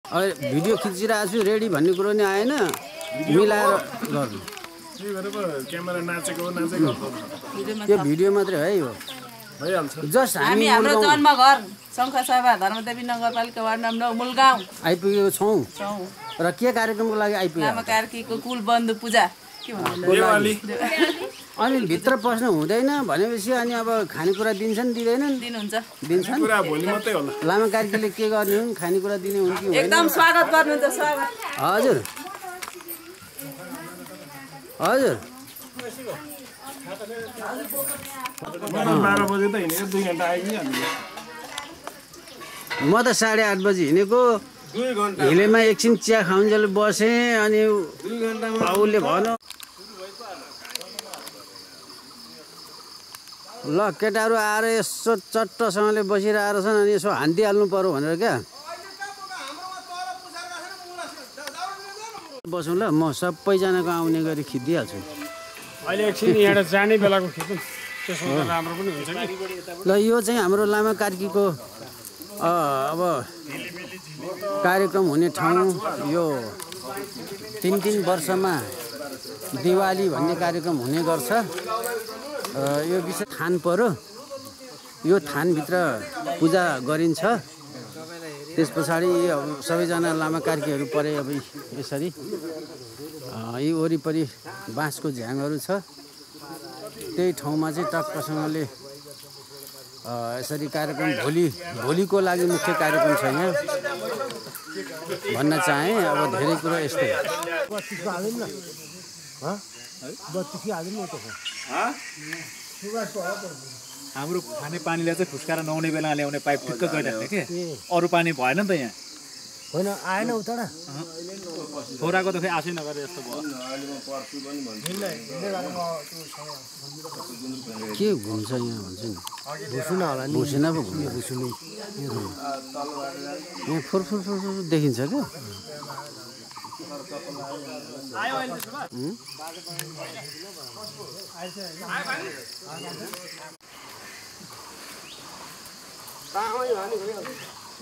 Video खिचिरहेको छु ready भन्ने कुरो नि आएन मिलाएर गर्नु क्यामेरा नाचेको त्यो भिडियो मात्रै है हो जस्ट हामी हाम्रो जन्मघर शङ्खसभा धर्मदेवी नगरपालिका वार्ड नम्बर 9 मुलगाउँ आइपुगेको छौँ र के कार्यक्रमको लागि आइपुग्यो लामा कार्कीको कुलबन्धु पूजा के भन्नु अनि भित्र पस्नु हुँदैन भनेपछि अनि अब खानेकुरा दिन्छन् दिँदैनन् दिनुहुन्छ दिन्छन् लामा कार्कीले के गर्ने हुन् खानेकुरा दिने हुन् कि एकदम स्वागत गर्नुहुन्छ स्वागत हजुर हजुर 12 बजे त हिँडेको 2 घण्टा आइपुग्यो म त 8:30 बजी हिँडेको हिलेमा एकछिन चिया खाउन्जेल बसेँ अनि उसले भन्यो ल केटाहरू आएर यसो चट्टसँगले बसिरहेको छन् अनि यसो हान्दिहाल्नु पर्यो भनेर क्या बसौँ ल म सबैजनाको आउने गरी खिचिदिइहाल्छु अहिले एकछिन यहाँ जाने बेलाको खिच्नु त्यसो राम्रो पनि हुन्छ कि ल यो चाहिँ हाम्रो लामा कार्कीको अब कार्यक्रम हुने ठाउँ यो 3 वर्षमा दिवाली भन्ने कार्यक्रम हुने गर्छ यो विषय थान पर्यो यो थानभित्र पूजा गरिन्छ त्यस पछाडि सबैजना लामा कार्कीहरू परे अब यसरी यी वरिपरि बाँसको झ्याङहरू छ त्यही ठाउँमा चाहिँ टक्कसँगले यसरी कार्यक्रम भोलिको लागि मुख्य कार्यक्रम छ यहाँ भन्न चाहेँ अब धेरै कुरा यस्तै हाम्रो खाने पानीले चाहिँ फुस्काएर नहुने बेला ल्याउने पाइप ठिक्क गइराख्ने के अरू पानी भएन नि त यहाँ होइन आएन उता छोराको त खै आशै नगरे जस्तो भयो के घुम्छ यहाँ भन्छ नि भुसुना होला नि भुसुना पो घुम्यो भुसुनै यहाँ फुर देखिन्छ क्या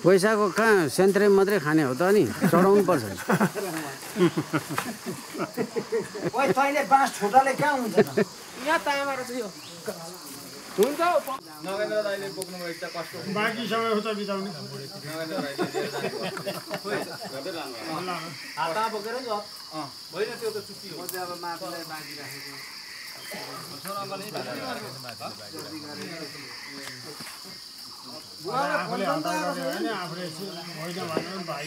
पैसाको कहाँ सेन्ट्रे मात्रै खाने हो त नि चढाउनु पर्छ बाँस छोटाले कहाँ हुन्छ यहाँ तामा रहेछ यो हुन्छ नगेन्द्र दाइले बोक्नु भयो एकटा कष्ट बाँकी समय उता बिताउने हातमा बोकेर नि होइन त्यो त चुक्ति हो अब माथिलाई बाँकी राखेको आफूले हतार गऱ्यो भने आफूले होइन भनेर पनि भाइ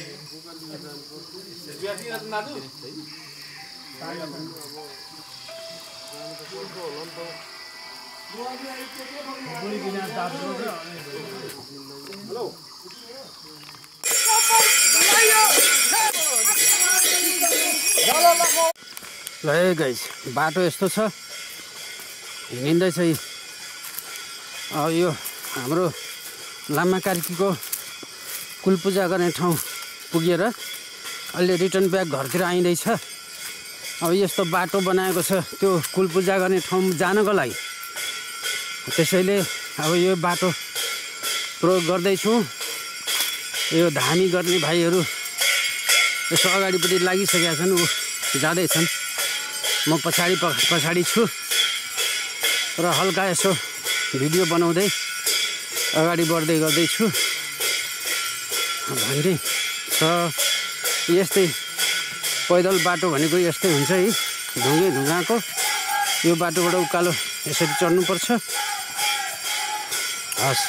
ल गाइस बाटो यस्तो छ हिँड्दैछ यो हाम्रो लामा कार्कीको कुलपूजा गर्ने ठाउँ पुगेर अहिले रिटर्न ब्याक घरतिर आइँदैछ अब यस्तो बाटो बनाएको छ त्यो कुलपूजा गर्ने ठाउँ जानको लागि त्यसैले अब यो बाटो प्रयोग गर्दैछु यो धामी गर्ने भाइहरू यसो अगाडिपट्टि लागिसकेका छन् जाँदैछन् म पछाडि छु र हल्का यसो भिडियो बनाउँदै अगाडि बढ्दै गर्दैछु भन्ने छ यस्तै पैदल बाटो भनेको यस्तै हुन्छ है ढुङ्गाको यो बाटोबाट उकालो यसरी चढ्नुपर्छ हस्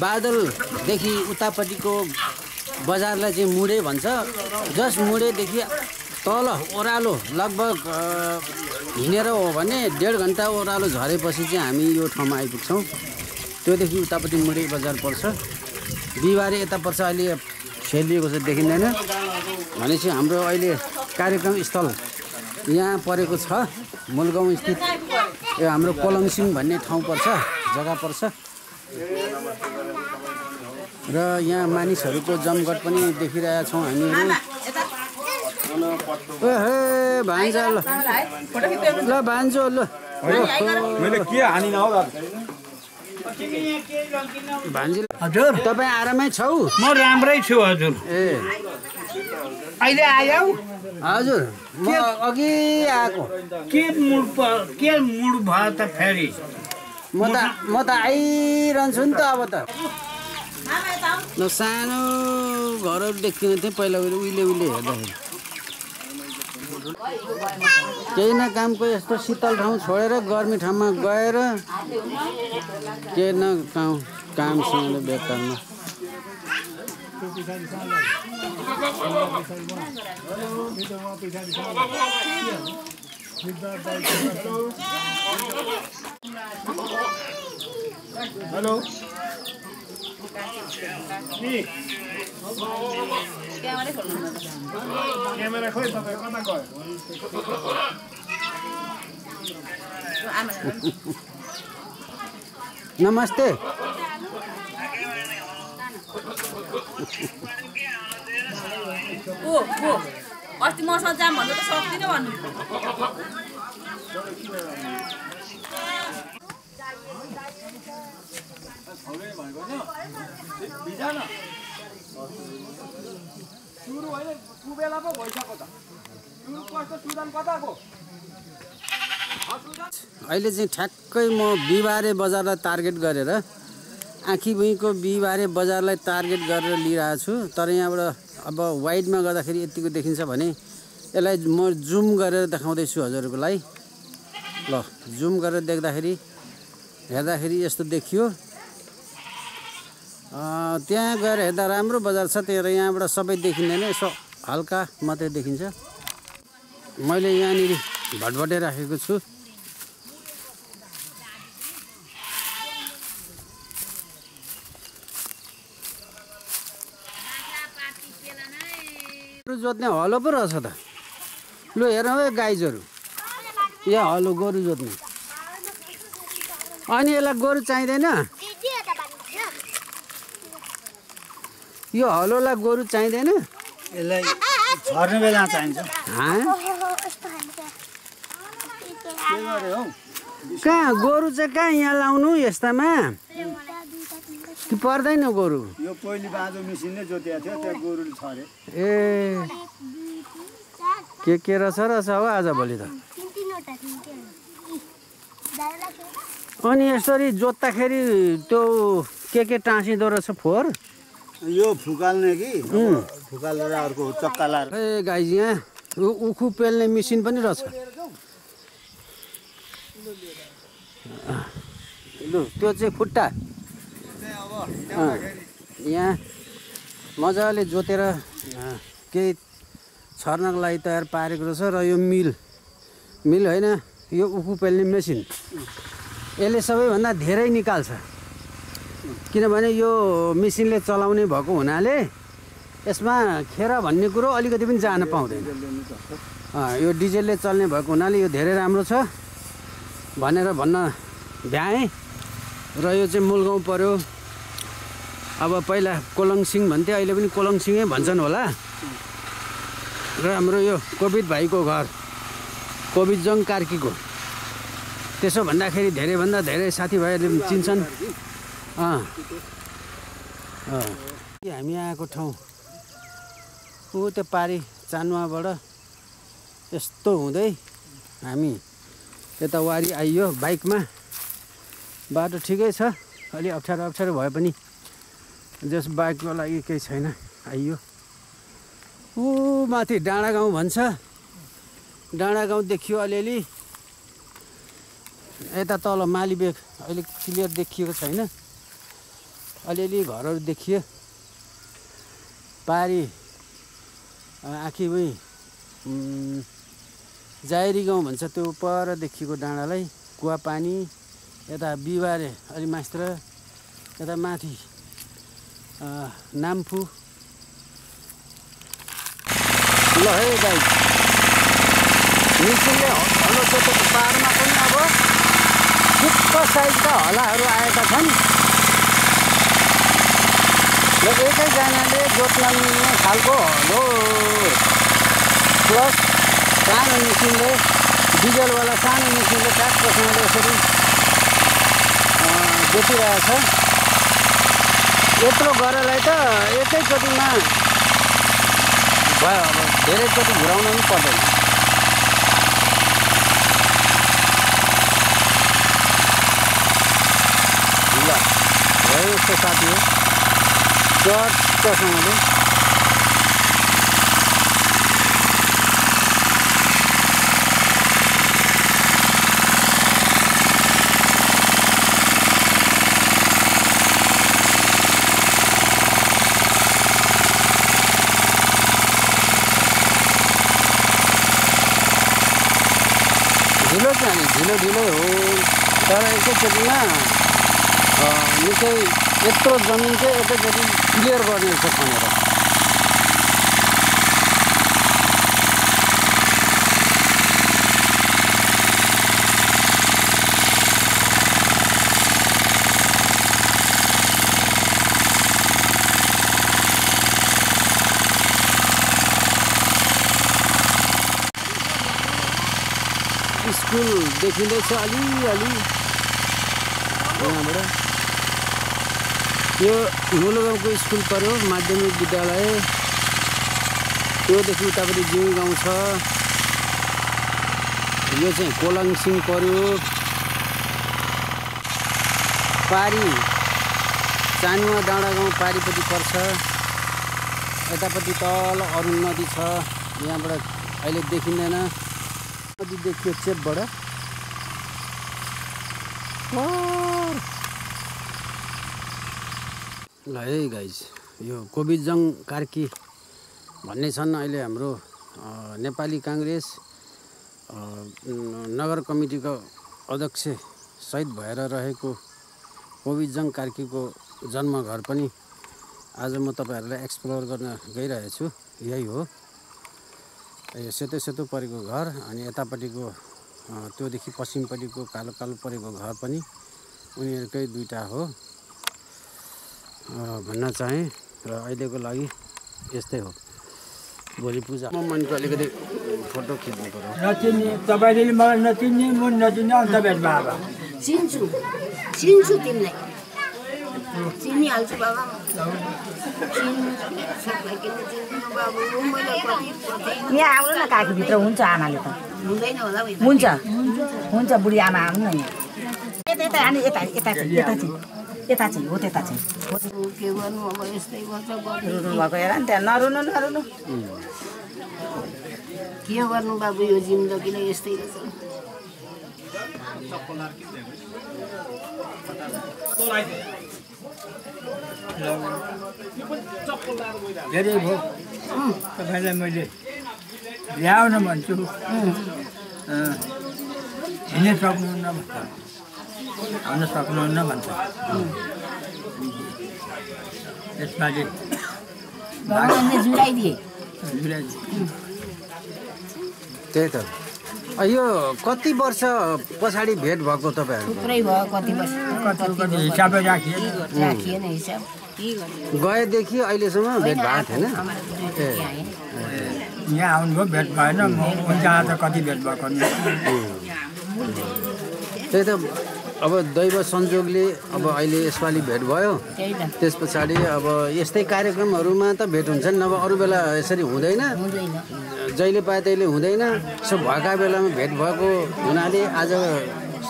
बादलदेखि उतापट्टिको बजारलाई चाहिँ मुडे भन्छ। जस्ट मुडेदेखि तल ओह्रालो लगभग हिँडेर हो भने 1.5 घन्टा ओह्रालो झरेपछि चाहिँ हामी यो ठाउँमा आइपुग्छौँ। त्योदेखि उतापट्टि मुडे बजार पर्छ। बिहिबारे यता पर्छ, अहिले सेलिएको छ देखिँदैन। भनेपछि हाम्रो अहिले कार्यक्रम स्थल यहाँ परेको छ, मूलगाउँ स्थित यो हाम्रो कोलङसिङ भन्ने ठाउँ पर्छ, जग्गा पर्छ। र यहाँ मानिसहरूको जमघट पनि देखिरहेका छौँ हामीहरू। ओहे भान्जा ल भान्जो ल मैले के हानिन हो भान्जी। हजुर तपाईँ आरामै छौ? म राम्रै छु हजुर। ए अहिले आयौ? हजुर म अघि आएको। के मुड भयो त फेरि? म त आइरहन्छु नि त। अब त ल सानो घरहरू देखिने थिएँ पहिला उहिले हेर्दाखेरि। केही न कामको यस्तो शीतल ठाउँ छोडेर गर्मी ठाउँमा गएर केही न कामसँग बेकारमा। हेलो क्यामेरा खोइ तपाईँ कता गयो? नमस्ते। अस्ति मसँग जाम भन्दा त सक्दिनँ भन्नु। सुरु होइन कुबेला पो भइसक्यो त। सुरु कस्तो सुदान कताको? अहिले चाहिँ ठ्याक्कै म बिहिबारे बजारलाई टार्गेट गरेर आँखीभुइँको बिहिबारे बजारलाई टार्गेट गरेर लिइरहेको छु। तर यहाँबाट अब वाइडमा गर्दाखेरि यतिको देखिन्छ भने यसलाई म जुम गरेर देखाउँदैछु हजुरहरूलाई। ल जुम गरेर हेर्दाखेरि यस्तो देखियो। त्यहाँ गएर हेर्दा राम्रो बजार छ, तर यहाँबाट सबै देखिँदैन, यसो हल्का मात्रै देखिन्छ। मैले यहाँनिर भटभटे राखेको छु। जोत्ने हलो पो रहेछ त। लु हेरौँ है गाईजहरू, यहाँ हलो गोरु जोत्ने। अनि यसलाई गोरु चाहिँदैन? यो हलोलाई गोरु चाहिँदैन? यसलाई झर्ने बेला चाहिन्छ। कहाँ गोरु चाहिँ कहाँ यहाँ लाउनु यस्तामा? कि पर्दैन गोरु? यो पहिलो बाँझो मिसिनले जोतिएको थियो, त्यहाँ गोरुले छरे। ए के रहेछ हो आजभोलि त। अनि यसरी जोत्दाखेरि त्यो के टाँसिँदो रहेछ फोहोर? यो फुकाल्ने कि फुकालेर अर्को चक्का लाएर। ए गाई यहाँ उखु पेल्ने मेसिन पनि रहेछ। लु त्यो चाहिँ खुट्टा यहाँ मजाले जोतेर केही छर्नको लागि तयार पारेको रहेछ। र यो मिल होइन, यो उखु पेल्ने मेसिन। यसले सबैभन्दा धेरै निकाल्छ, किनभने यो मेसिनले चलाउने भएको हुनाले यसमा खेर भन्ने कुरो अलिकति पनि जान पाउँदैन। यो डिजेलले चल्ने भएको हुनाले यो धेरै राम्रो छ भनेर भन्न भ्याएँ। र यो चाहिँ मूलगाउँ पर्यो। अब पहिला कोलङसिङ भन्थे, अहिले पनि कोलङसिङै भन्छन् होला। र हाम्रो यो कोविद भाइको घर कोविदजङ कार्कीको। त्यसो भन्दाखेरि धेरैभन्दा धेरै साथीभाइहरूले चिन्छन्। हामी आएको ठाउँ त्यो पारी चानुवाबाट यस्तो हुँदै हामी यता वारी आइयो बाइकमा। बाटो ठिकै छ, अलि अप्ठ्यारो भए पनि जस बाइकको लागि केही छैन। आइयो माथि डाँडा गाउँ भन्छ, डाँडा गाउँ देखियो अलिअलि। यता तल मालीबेग अहिले क्लियर देखिएको छैन, अलिअलि घरहरू देखियो। पारी आखी उही जायरी गाउँ भन्छ त्यो पर देखिएको डाँडालाई कुवा पानी। यता बिहिबारे अलि मास्त्र, यता माथि नाम्फू। ल है गाई मिसिनले हलो जोतेको पाहाडमा पनि अब ठुक्क साइजका हलाहरू आएका छन् र एकैजनाले जोत्न मिल्ने खालको हलो प्लस सानो मिसिनले डिजलवाला सानो मिसिनले ट्र्याक्टरसँगले यसरी जोतिरहेछ। यत्रो गरेलाई त एकैचोटिमा भयो, अब धेरैचोटि घुराउन पनि पर्दैन। ल भयो यस्तो साथी हो चर्चसँगले। ढिलो ढिलो हो तर एकैचोटिमा निकै यत्रो जमिन चाहिँ एकैचोटि क्लियर गर्ने रहेछ खनेर। स्कुल देखिँदैछ अलिअलि यहाँबाट। यो मुलुगाउँको स्कुल पर्यो, माध्यमिक विद्यालय। त्योदेखि उतापट्टि जिउ गाउँ छ। यो चाहिँ कोलाङसिङ पर्यो। पारी चानुवा डाँडा गाउँ पारीपट्टि पर्छ। यतापट्टि तल अरुण नदी छ, यहाँबाट अहिले देखिँदैन। नदी देखियो चेपबाट। ल है गाइज यो कोभिजङ कार्की भन्ने छन् अहिले हाम्रो नेपाली काङ्ग्रेस नगर कमिटीको अध्यक्ष सहित भएर रहेको कोभिजङ कार्कीको जन्मघर पनि आज म तपाईहरुलाई एक्सप्लोर गर्न गइरहेको छु। यही हो यो सेतो सेतो परेको घर, अनि यतापट्टिको त्योदेखि पश्चिमपट्टिको कालो कालो परेको घर पनि उनीहरुकै दुईटा हो भन्न चाहे। र अहिलेको लागि यस्तै हो। भोलि पूजा म मनको अलिकति फोटो खिच्नु पर्यो। नचिन्ने तपाईले मलाई नचिन्ने म नचिन्ने अन्त भेट बाबा चिन्छु चिन्छु तिमीलाई चिनिहाल्छु बाबा यहाँ आउनु न काकीभित्र हुन्छ आमाले त हुँदैन होला हुन्छ हुन्छ बुढी आमा आउनु न यता यता अनि यता यता चाहिँ यता चाहिँ यता चाहिँ हो त्यता चाहिँ के गर्नु अब यस्तै गर्छ रुनु भएको हेर नि त्यहाँ नरुनु नरुनु के गर्नु बाबु यो जिन्दगीलाई यस्तै रहेछ। धेरै भयो तपाईँलाई मैले ल्याउन भन्छु हिँड्न सक्नुहुन्न भन्छ आउन सक्नुहुन्न भन्छ। यसपालि जुलाइदिए त्यही त यो कति वर्ष पछाडि भेट भएको तपाईहरु? थुप्रै भयो कति वर्ष कति हिसाबै राखिएन हिसाब गएदेखि अहिलेसम्म भेट भएको थिएन। यहाँ आउनुभयो भेट भएन म जहाँ त कति भेट भएको नि। त्यही त अब दैव संयोगले अब अहिले यसपालि भेट भयो। त्यस पछाडि अब यस्तै कार्यक्रमहरुमा त भेट हुन्छ नि, नभए अरू बेला यसरी हुँदैन। जहिले पाए तैले हुँदैन। सो भएका बेलामा भेट भएको हुनाले आज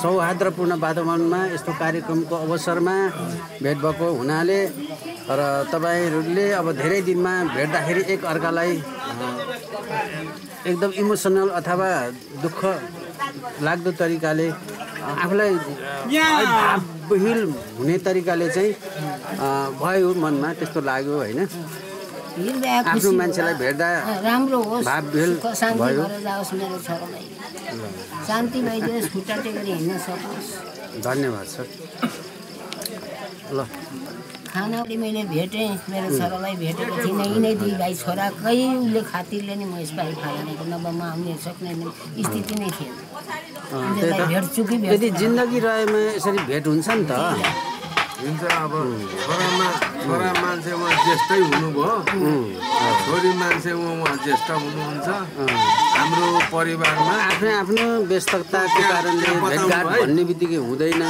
सौहार्दपूर्ण वातावरणमा यस्तो कार्यक्रमको अवसरमा भेट भएको हुनाले र तपाईहरुले अब धेरै दिनमा भेट्दाखेरि एक अर्कालाई एकदम इमोसनल अथवा दुःख लाग्दो तरिकाले आफूलाई भावहीन हुने तरिकाले चाहिँ भयो मनमा त्यस्तो लाग्यो होइन आफ्नो मान्छेलाई भेट्दा राम्रो होस् भावहीन शान्ति भयो भएर जाओस् मेरो छोरालाई शान्ति भइदियोस् खुट्टा टेकेर हिँड्न सकोस् धन्यवाद सर ल खाना पनि मैले भेटेँ मेरो छोरालाई भेटेको थिइनँ यिनै दुई भाइ छोराकै उसले खातिरले नि म यसपालि खानेको नभए म आउने सक्ने स्थिति नै थिएन भेट्छु कि यदि जिन्दगी रहेमा यसरी भेट हुन्छ नि त हुन्छ अब छोरा मान्छे उहाँ ज्येष्ठै हुनुभयो छोरी मान्छे उहाँ ज्येष्ठ हुनुहुन्छ हाम्रो परिवारमा आफ्नो व्यस्तताको कारणले भेटघाट भन्ने बित्तिकै हुँदैन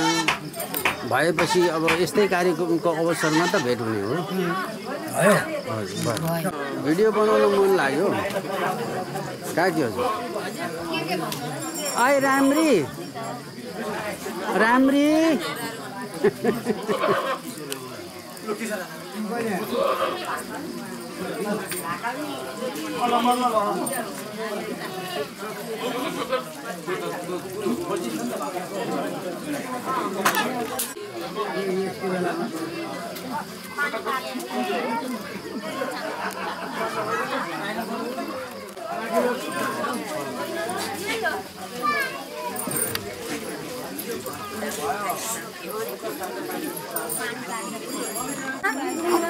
भएपछि अब यस्तै कार्यक्रमको अवसरमा त भेट हुने हो भिडियो बनाउन मन लाग्यो काकी हजुर आइ राम्री राम्री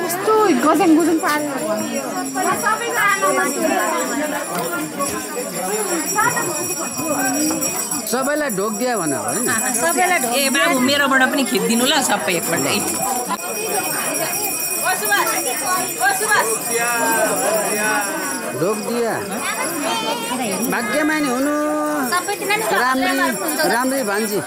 कस्तो गजङ गुजुङ पारेर सबैलाई ढोक दिया भन होइन ए बाबु मेरोबाट पनि खिचिदिनु ल सबै एकपल्टै ढोक दिया भाग्यमानी हुनु राम्री भान्जी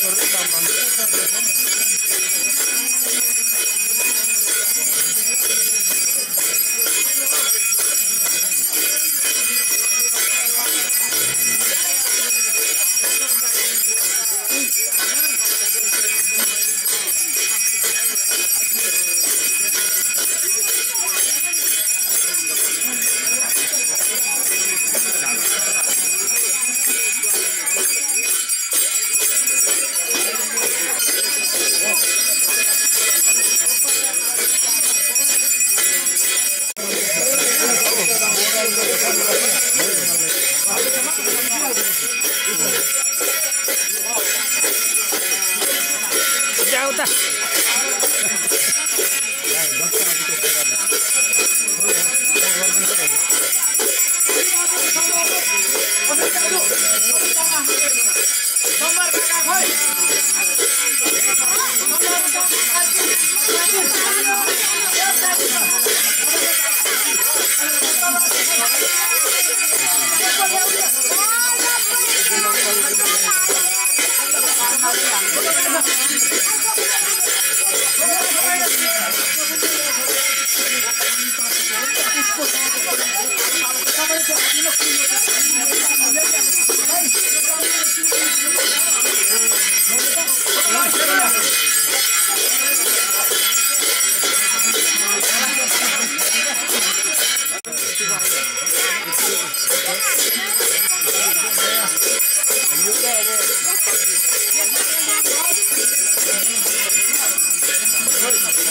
छोड्दै काम गर्नु Hey!